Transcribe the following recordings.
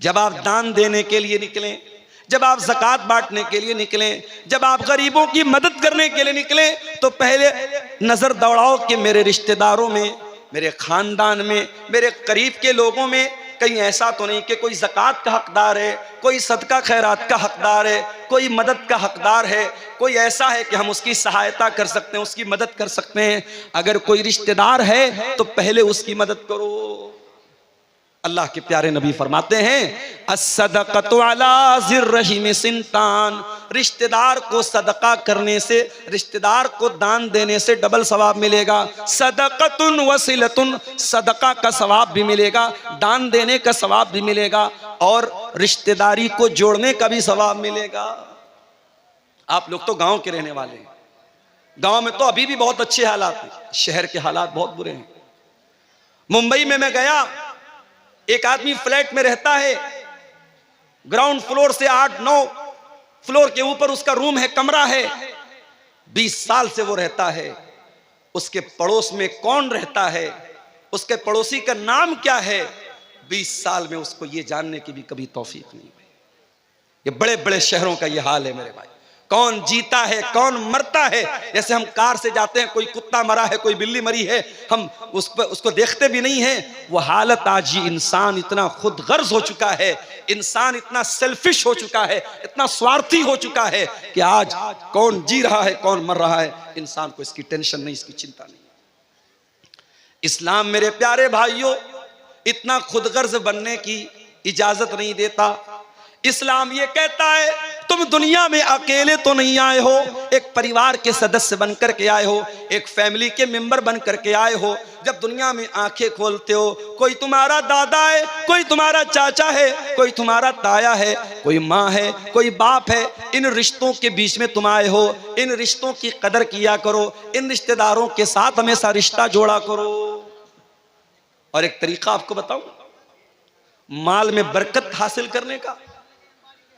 जब आप दान देने के लिए निकलें, जब आप ज़कात बांटने के लिए निकलें, जब आप गरीबों की मदद करने के लिए निकलें, तो पहले नजर दौड़ाओ कि मेरे रिश्तेदारों में, मेरे खानदान में, मेरे करीब के लोगों में कहीं ऐसा तो नहीं कि कोई ज़कात का हकदार है, कोई सदका खैरात का हकदार है, कोई मदद का हकदार है, कोई ऐसा है कि हम उसकी सहायता कर सकते हैं, उसकी मदद कर सकते हैं। अगर कोई रिश्तेदार है तो पहले उसकी मदद करो। अल्लाह के प्यारे नबी फरमाते हैं, अस्सदक़तु अला ज़िर्रहिम सिंतान, रिश्तेदार को सदका करने से, रिश्तेदार को दान देने से डबल सवाब मिलेगा। सदक़तुन वसिलतुन, सदका का सवाब भी मिलेगा, दान देने का सवाब भी मिलेगा, और रिश्तेदारी को जोड़ने का भी सवाब मिलेगा। आप लोग तो गांव के रहने वाले हैं, गांव में तो अभी भी बहुत अच्छे हालात हैं, शहर के हालात बहुत बुरे हैं। मुंबई में मैं गया, एक आदमी फ्लैट में रहता है, ग्राउंड फ्लोर से 8-9 फ्लोर के ऊपर उसका रूम है, कमरा है, 20 साल से वो रहता है। उसके पड़ोस में कौन रहता है, उसके पड़ोसी का नाम क्या है, 20 साल में उसको ये जानने की भी कभी तौफीक नहीं हुई। ये बड़े बड़े शहरों का ये हाल है मेरे भाई। कौन जीता है, कौन मरता है, जैसे हम कार से जाते हैं, कोई कुत्ता मरा है, कोई बिल्ली मरी है, हम उसको देखते भी नहीं है। वो हालत आज ही, इंसान इतना खुद गर्ज हो चुका है, इंसान इतना सेल्फिश हो चुका है, इतना स्वार्थी हो चुका है कि आज कौन जी रहा है, कौन मर रहा है, इंसान को इसकी टेंशन नहीं, इसकी चिंता नहीं। इस्लाम मेरे प्यारे भाइयों इतना खुदगर्ज बनने की इजाजत नहीं देता। इस्लाम ये कहता है, तुम दुनिया में अकेले तो नहीं आए हो, एक परिवार के सदस्य बनकर के आए हो, एक फैमिली के मेंबर बनकर के आए हो। जब दुनिया में आंखें खोलते हो, कोई तुम्हारा दादा है, कोई तुम्हारा चाचा है, कोई तुम्हारा ताया है, कोई माँ है, कोई बाप है। इन रिश्तों के बीच में तुम आए हो, इन रिश्तों की कदर किया करो, इन रिश्तेदारों के साथ हमेशा रिश्ता जोड़ा करो। और एक तरीका आपको बताऊं माल में बरकत हासिल करने का।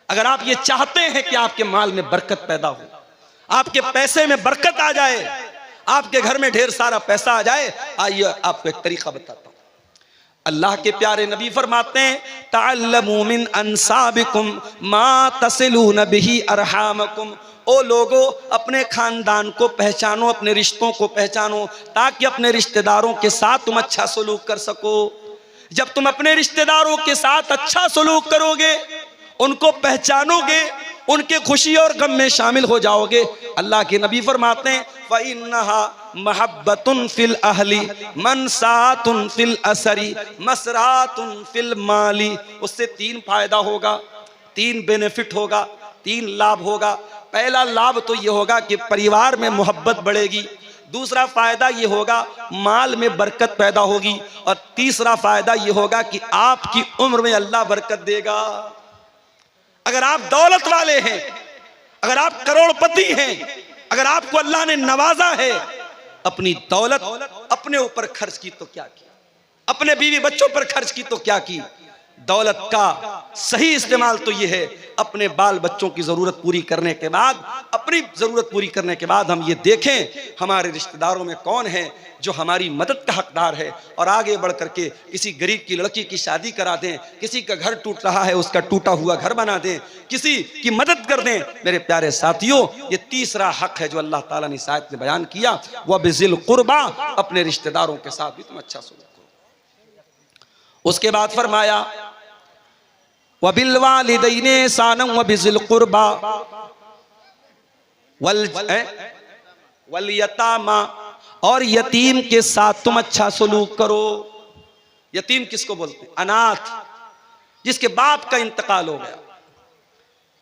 अगर आप ये चाहते हैं कि आपके माल में बरकत पैदा हो, आपके पैसे में बरकत आ जाए, आपके घर में ढेर सारा पैसा आ जाए, आइए आपको एक तरीका बताता हूं। अल्लाह के प्यारे नबी फरमाते हैं, तअल्लमू मिन अंसाबिकुम मा तसिलून बिही अरहामकुम। ओ लोगो, अपने खानदान को पहचानो, अपने रिश्तों को पहचानो, ताकि अपने रिश्तेदारों के साथ तुम अच्छा सलूक कर सको। जब तुम अपने रिश्तेदारों के साथ अच्छा सलूक करोगे, उनको पहचानोगे, उनके खुशी और गम में शामिल हो जाओगे, अल्लाह के नबी फरमाते हैं, फ़इन्नहा महब्बतुन फिल अहली मनसातुन फिल असरी मसरातुन फिल माली। उससे 3 फायदा होगा, 3 बेनिफिट होगा, 3 लाभ होगा। पहला लाभ तो ये होगा कि परिवार में मोहब्बत बढ़ेगी, दूसरा फायदा ये होगा माल में बरकत पैदा होगी, और तीसरा फायदा ये होगा कि आपकी उम्र में अल्लाह बरकत देगा। अगर आप दौलत वाले हैं, अगर आप करोड़पति हैं, अगर आपको अल्लाह ने नवाजा है, अपनी दौलत अपने ऊपर खर्च की तो क्या की, अपने बीवी बच्चों पर खर्च की तो क्या की। दौलत का सही इस्तेमाल तो ये है, अपने बाल बच्चों की जरूरत पूरी करने के बाद, अपनी जरूरत पूरी करने के बाद हम ये देखें हमारे रिश्तेदारों में कौन है जो हमारी मदद का हकदार है, और आगे बढ़ करके किसी गरीब की लड़की की शादी करा दें, किसी का घर टूट रहा है उसका टूटा हुआ घर बना दें, किसी की मदद कर दें। मेरे प्यारे साथियों, ये तीसरा हक है जो अल्लाह ताला ने इस आयत में बयान किया, वह बिज़िल कुर्बा, अपने रिश्तेदारों के साथ भी तुम अच्छा सलूक करो। उसके बाद फरमाया, वबिल वालिदैनि ihsanan व बिज़िल कुर्बा वल यतामा, और यतीम के साथ तुम अच्छा सलूक करो। यतीम किसको बोलते हैं? अनाथ, जिसके बाप का इंतकाल हो गया।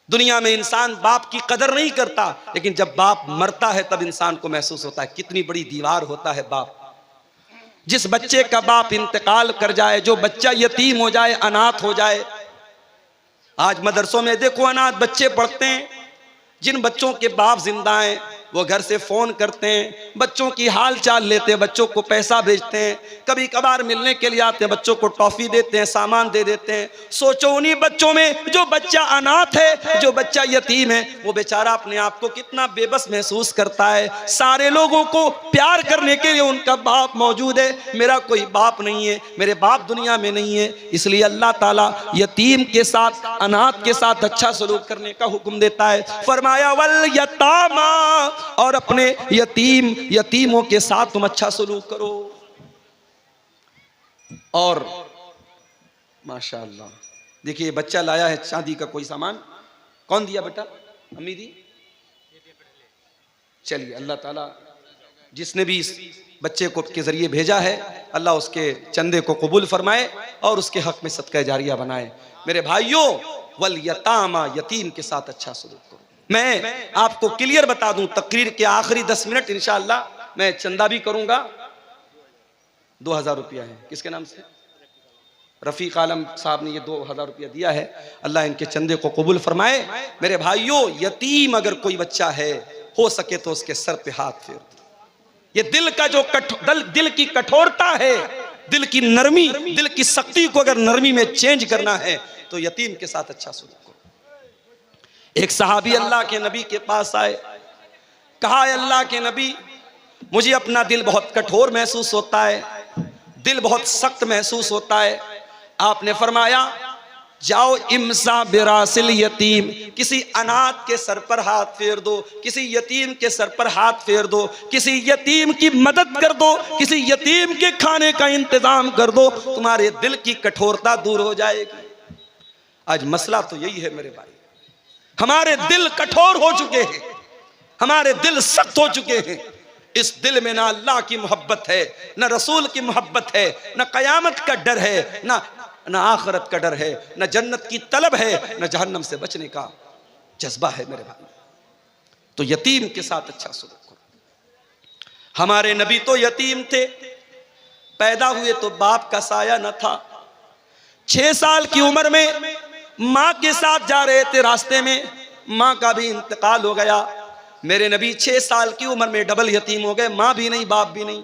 दुनिया में इंसान बाप की कदर नहीं करता, लेकिन जब बाप मरता है तब इंसान को महसूस होता है कितनी बड़ी दीवार होता है बाप। जिस बच्चे का बाप इंतकाल कर जाए, जो बच्चा यतीम हो जाए, अनाथ हो जाए, आज मदरसों में देखो अनाथ बच्चे पढ़ते हैं, जिन बच्चों के बाप जिंदा हैं वो घर से फ़ोन करते हैं, बच्चों की हाल चाल लेते हैं, बच्चों को पैसा भेजते हैं, कभी कभार मिलने के लिए आते हैं, बच्चों को टॉफ़ी देते हैं, सामान दे देते हैं। सोचो उन्हीं बच्चों में जो बच्चा अनाथ है, जो बच्चा यतीम है, वो बेचारा अपने आप को कितना बेबस महसूस करता है। सारे लोगों को प्यार करने के लिए उनका बाप मौजूद है, मेरा कोई बाप नहीं है, मेरे बाप दुनिया में नहीं है। इसलिए अल्लाह ताला यतीम के साथ, अनाथ के साथ अच्छा सलूक करने का हुक्म देता है। फरमाया वल यतामा, और अपने यतीमों के साथ तुम अच्छा सलूक करो। और माशाअल्लाह देखिए, बच्चा लाया है चांदी का कोई सामान, कौन दिया बेटा? अम्मी दी। चलिए, अल्लाह ताला जिसने भी इस बच्चे को के जरिए भेजा है, अल्लाह उसके चंदे को कबूल फरमाए और उसके हक में सदका जारिया बनाए। मेरे भाइयों, वल यतामा, यतीम के साथ अच्छा सलूक करो। मैं आपको क्लियर बता दूं, तकरीर के आखिरी 10 मिनट इंशाअल्लाह मैं चंदा भी करूंगा। 2000 रुपया है, किसके नाम से? रफीक आलम साहब ने ये 2000 रुपया दिया है, अल्लाह इनके चंदे को कबूल फरमाए। मेरे भाइयों, यतीम अगर कोई बच्चा है, हो सके तो उसके सर पे हाथ फेर दो। ये दिल का जो दिल की कठोरता है, दिल की नरमी, दिल की सख्ती को अगर नरमी में चेंज करना है तो यतीम के साथ अच्छा सलूक करो। एक सहाबी अल्लाह के नबी के पास आए, कहा अल्लाह के नबी, मुझे अपना दिल बहुत कठोर महसूस होता है, दिल बहुत सख्त महसूस होता है। आपने फरमाया, जाओ इमसा बिरासिल यतीम, किसी अनाथ के सर पर हाथ फेर दो, किसी यतीम के सर पर हाथ फेर दो, किसी यतीम की मदद कर दो, किसी यतीम के खाने का इंतजाम कर दो, तुम्हारे दिल की कठोरता दूर हो जाएगी। आज मसला तो यही है मेरे भाई, हमारे दिल कठोर हो चुके हैं, हमारे दिल सख्त हो चुके हैं। इस दिल में ना अल्लाह की मोहब्बत है, ना रसूल की मोहब्बत है, ना कयामत का डर है, ना आखिरत का डर है, ना जन्नत की तलब है, ना जहन्नम से बचने का जज्बा है मेरे भाई। तो यतीम के साथ अच्छा सलूक करो। हमारे नबी तो यतीम थे, पैदा हुए तो बाप का साया न था। 6 साल की उम्र में माँ के साथ जा रहे थे, रास्ते में माँ का भी इंतकाल हो गया। मेरे नबी 6 साल की उम्र में डबल यतीम हो गए, माँ भी नहीं, बाप भी नहीं।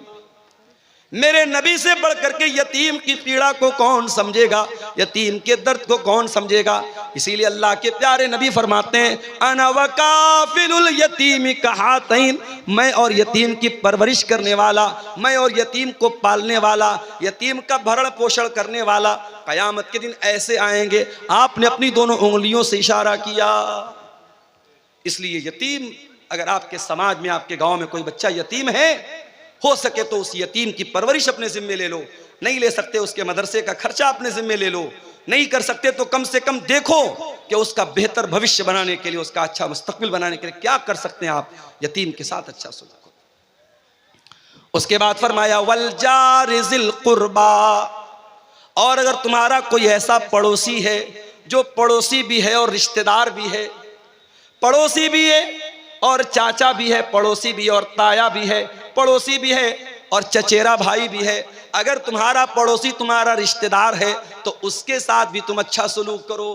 मेरे नबी से बढ़कर के यतीम की पीड़ा को कौन समझेगा, यतीम के दर्द को कौन समझेगा। इसीलिए अल्लाह के प्यारे नबी फरमाते हैं, अना वकाफिलुल यतीम कहातैन, मैं और यतीम की परवरिश करने वाला, मैं और यतीम को पालने वाला, यतीम का भरण पोषण करने वाला। कयामत के दिन ऐसे आएंगे। आपने अपनी दोनों उंगलियों से इशारा किया। इसलिए यतीम, अगर आपके समाज में, आपके गांव में कोई बच्चा यतीम है, हो सके तो उस यतीम की परवरिश अपने जिम्मे ले लो। नहीं ले सकते, उसके मदरसे का खर्चा अपने जिम्मे ले लो। नहीं कर सकते तो कम से कम देखो कि उसका बेहतर भविष्य बनाने के लिए, उसका अच्छा मुस्तकबिल बनाने के लिए क्या कर सकते हैं आप। यतीम के साथ अच्छा सलूक करो। उसके बाद फरमाया वल जार ज़िल कुर्बा, और अगर तुम्हारा कोई ऐसा पड़ोसी है जो पड़ोसी भी है और रिश्तेदार भी है, पड़ोसी भी है और चाचा भी है, पड़ोसी भी और ताया भी है, पड़ोसी भी है और चचेरा भाई भी है, अगर तुम्हारा पड़ोसी तुम्हारा रिश्तेदार है तो उसके साथ भी तुम अच्छा सलूक करो।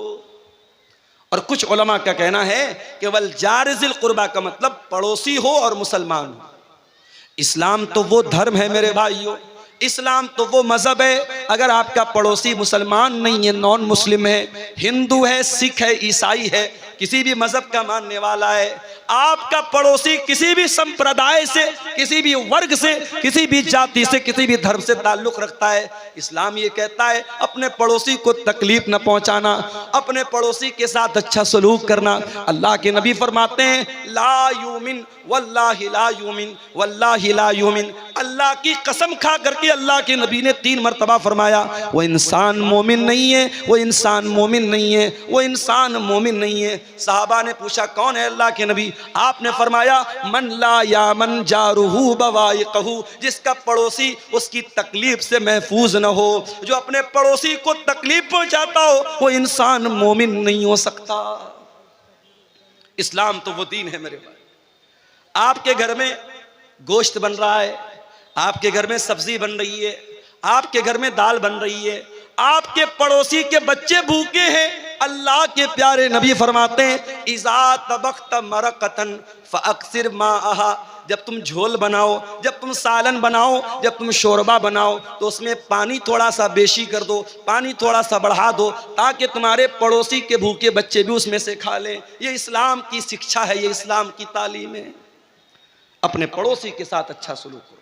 और कुछ उलमा का कहना है कि वल जार ज़िल कुर्बा का मतलब पड़ोसी हो और मुसलमान हो। इस्लाम तो वो धर्म है मेरे भाइयों, इस्लाम तो वो मजहब है, अगर आपका पड़ोसी मुसलमान नहीं है, नॉन मुस्लिम है, हिंदू है, सिख है, ईसाई है, किसी भी मजहब का मानने वाला है, आपका पड़ोसी किसी भी संप्रदाय से, किसी भी वर्ग से, किसी भी जाति से, किसी भी धर्म से ताल्लुक रखता है, इस्लाम ये कहता है अपने पड़ोसी को तकलीफ न पहुंचाना, अपने पड़ोसी के साथ अच्छा सलूक करना। अल्लाह के नबी फरमाते हैं ला युमिन वल्लाहि ला युमिन वल्लाहि ला युमिन, अल्लाह की कसम खा करके अल्लाह के नबी ने 3 मरतबा फरमाया वो इंसान मोमिन नहीं है, वो इंसान मोमिन नहीं है, वो इंसान मोमिन नहीं है। सहाबा ने पूछा कौन है अल्लाह के नबी? आपने फरमाया मन ला यामन जारुहु बवाइकहु, जिसका पड़ोसी उसकी तकलीफ से महफूज न हो, जो अपने पड़ोसी को तकलीफ पहुंचाता हो, वो इंसान मोमिन नहीं हो सकता। इस्लाम तो वो दीन है मेरे भाई। आपके घर में गोश्त बन रहा है, आपके घर में सब्जी बन रही है, आपके घर में दाल बन रही है, आपके पड़ोसी के बच्चे भूखे हैं, अल्लाह के प्यारे नबी फरमाते हैं इज़ा तबख्त मरक़तन फ़अक्सिर माअहा, जब तुम झोल बनाओ, जब तुम सालन बनाओ, जब तुम शोरबा बनाओ तो उसमें पानी थोड़ा सा बेशी कर दो, पानी थोड़ा सा बढ़ा दो, ताकि तुम्हारे पड़ोसी के भूखे बच्चे भी उसमें से खा लें। ये इस्लाम की शिक्षा है, ये इस्लाम की तालीम है। अपने पड़ोसी के साथ अच्छा सलूक करो।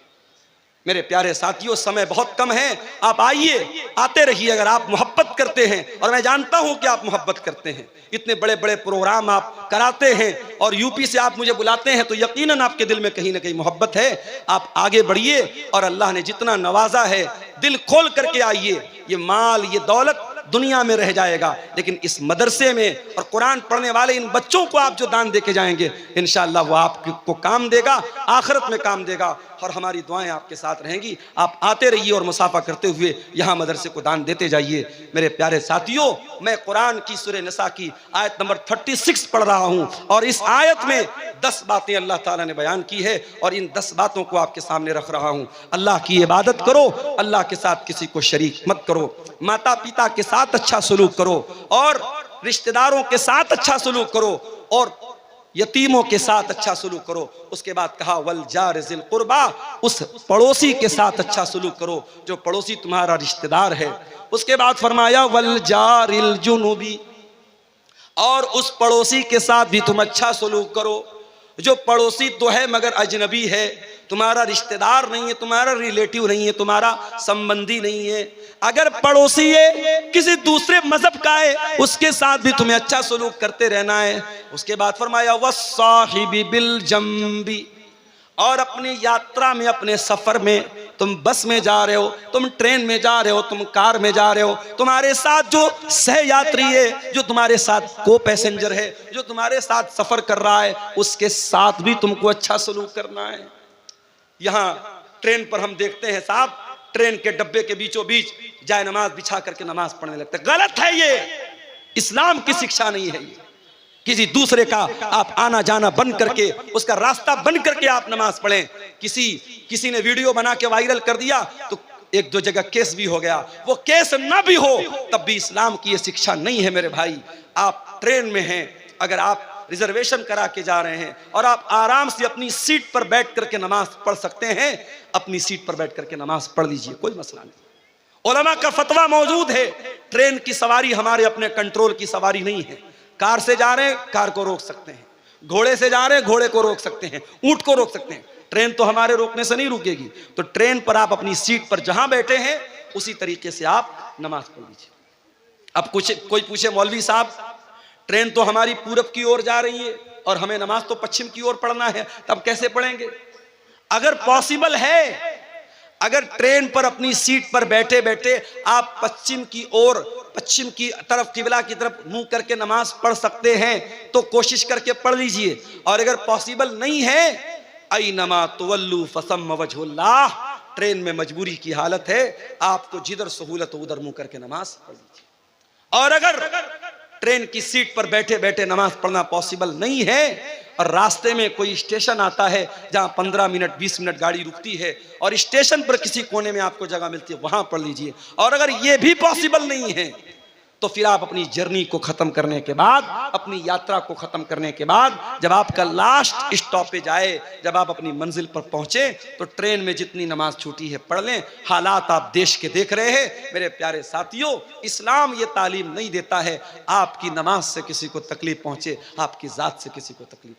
मेरे प्यारे साथियों, समय बहुत कम है, आप आइए, आते रहिए अगर आप मोहब्बत करते हैं, और मैं जानता हूं कि आप मोहब्बत करते हैं। इतने बड़े बड़े प्रोग्राम आप कराते हैं और यूपी से आप मुझे बुलाते हैं, तो यकीनन आपके दिल में कहीं ना कहीं मोहब्बत है। आप आगे बढ़िए और अल्लाह ने जितना नवाजा है दिल खोल करके आइए। ये माल, ये दौलत दुनिया में रह जाएगा, लेकिन इस मदरसे में और कुरान पढ़ने वाले इन बच्चों को आप जो दान देके जाएंगे इंशाअल्लाह वो आपको काम देगा, आखिरत में काम देगा, और हमारी दुआएं आपके साथ रहेंगी। आप आते रहिए और मुसाफा करते हुए यहाँ मदरसे को दान देते जाइए। मेरे प्यारे साथियों, मैं कुरान की सूरह निसा की आयत नंबर 36 पढ़ रहा हूँ, और इस आयत में 10 बातें अल्लाह ताला ने बयान की है, और इन 10 बातों को आपके सामने रख रहा हूँ। अल्लाह की इबादत करो, अल्लाह के साथ किसी को शरीक मत करो, माता पिता के साथ अच्छा सलूक करो, और रिश्तेदारों के साथ अच्छा सलूक करो, और यतीमों के साथ अच्छा सलूक करो। उसके बाद कहा वल जार ज़िल कुर्बा, उस पड़ोसी के साथ अच्छा सलूक करो जो पड़ोसी तुम्हारा रिश्तेदार है। उसके बाद फरमाया वल जारिल जुनुबी, और उस पड़ोसी के साथ भी तुम अच्छा सलूक करो जो पड़ोसी तो है मगर अजनबी है, तुम्हारा रिश्तेदार नहीं है, तुम्हारा रिलेटिव नहीं है, तुम्हारा संबंधी नहीं है। अगर पड़ोसी है किसी दूसरे मजहब का है, उसके साथ भी तुम्हें अच्छा सलूक करते रहना है। उसके बाद फरमाया वस्साहिबी बिल जंबी, और अपनी यात्रा में, अपने सफर में, तुम बस में जा रहे हो, तुम ट्रेन में जा रहे हो, तुम कार में जा रहे हो, तुम्हारे साथ जो सह यात्री है, जो तुम्हारे साथ को पैसेंजर है, जो तुम्हारे साथ सफर कर रहा है, उसके साथ भी तुमको अच्छा सलूक करना है। यहाँ ट्रेन पर हम देखते हैं साहब, ट्रेन के डब्बे के बीचों बीच जाए नमाज बिछा करके नमाज पढ़ने लगते। गलत है, ये इस्लाम की शिक्षा नहीं है। ये किसी दूसरे का आप आना जाना बंद करके, उसका रास्ता बंद करके आप नमाज पढ़ें। किसी ने वीडियो बना के वायरल कर दिया तो 1-2 जगह केस भी हो गया। वो केस ना भी हो तब भी इस्लाम की ये शिक्षा नहीं है। मेरे भाई, आप ट्रेन में हैं, अगर आप रिजर्वेशन करा के जा रहे हैं और आप आराम से अपनी सीट पर बैठ करके नमाज पढ़ सकते हैं, अपनी सीट पर बैठ करके नमाज पढ़ लीजिए, कोई मसला नहीं। उलमा का फतवा मौजूद है, ट्रेन की सवारी हमारे अपने कंट्रोल की सवारी नहीं है। कार से जा रहे हैं, कार को रोक सकते हैं, घोड़े से जा रहे हैं, घोड़े को रोक सकते हैं, ऊंट को रोक सकते हैं। ट्रेन तो हमारे रोकने से नहीं रुकेगी। तो ट्रेन पर आप अपनी सीट पर जहां बैठे हैं उसी तरीके से आप नमाज पढ़ लीजिए। अब कोई पूछे मौलवी साहब, ट्रेन तो हमारी पूरब की ओर जा रही है और हमें नमाज तो पश्चिम की ओर पढ़ना है, तब कैसे पढ़ेंगे? अगर पॉसिबल है, अगर ट्रेन पर अपनी सीट पर बैठे बैठे आप पश्चिम की तरफ, किबला की तरफ मुंह करके नमाज पढ़ सकते हैं तो कोशिश करके पढ़ लीजिए। और अगर पॉसिबल नहीं है, ऐनमा तुवल्लू फसम्म वजहुल्लाह, ट्रेन में मजबूरी की हालत है, आपको जिधर सहूलत हो उधर मुंह करके नमाज पढ़ लीजिए। और अगर ट्रेन की सीट पर बैठे बैठे नमाज पढ़ना पॉसिबल नहीं है और रास्ते में कोई स्टेशन आता है जहां 15 मिनट 20 मिनट गाड़ी रुकती है और स्टेशन पर किसी कोने में आपको जगह मिलती है, वहां पढ़ लीजिए। और अगर ये भी पॉसिबल नहीं है तो फिर आप अपनी जर्नी को खत्म करने के बाद, अपनी यात्रा को खत्म करने के बाद, जब आपका लास्ट स्टॉपेज आए, जब आप अपनी मंजिल पर पहुंचे, तो ट्रेन में जितनी नमाज छूटी है पढ़ लें। हालात आप देश के देख रहे हैं। मेरे प्यारे साथियों, इस्लाम ये तालीम नहीं देता है आपकी नमाज से किसी को तकलीफ पहुंचे, आपकी जात से किसी को तकलीफ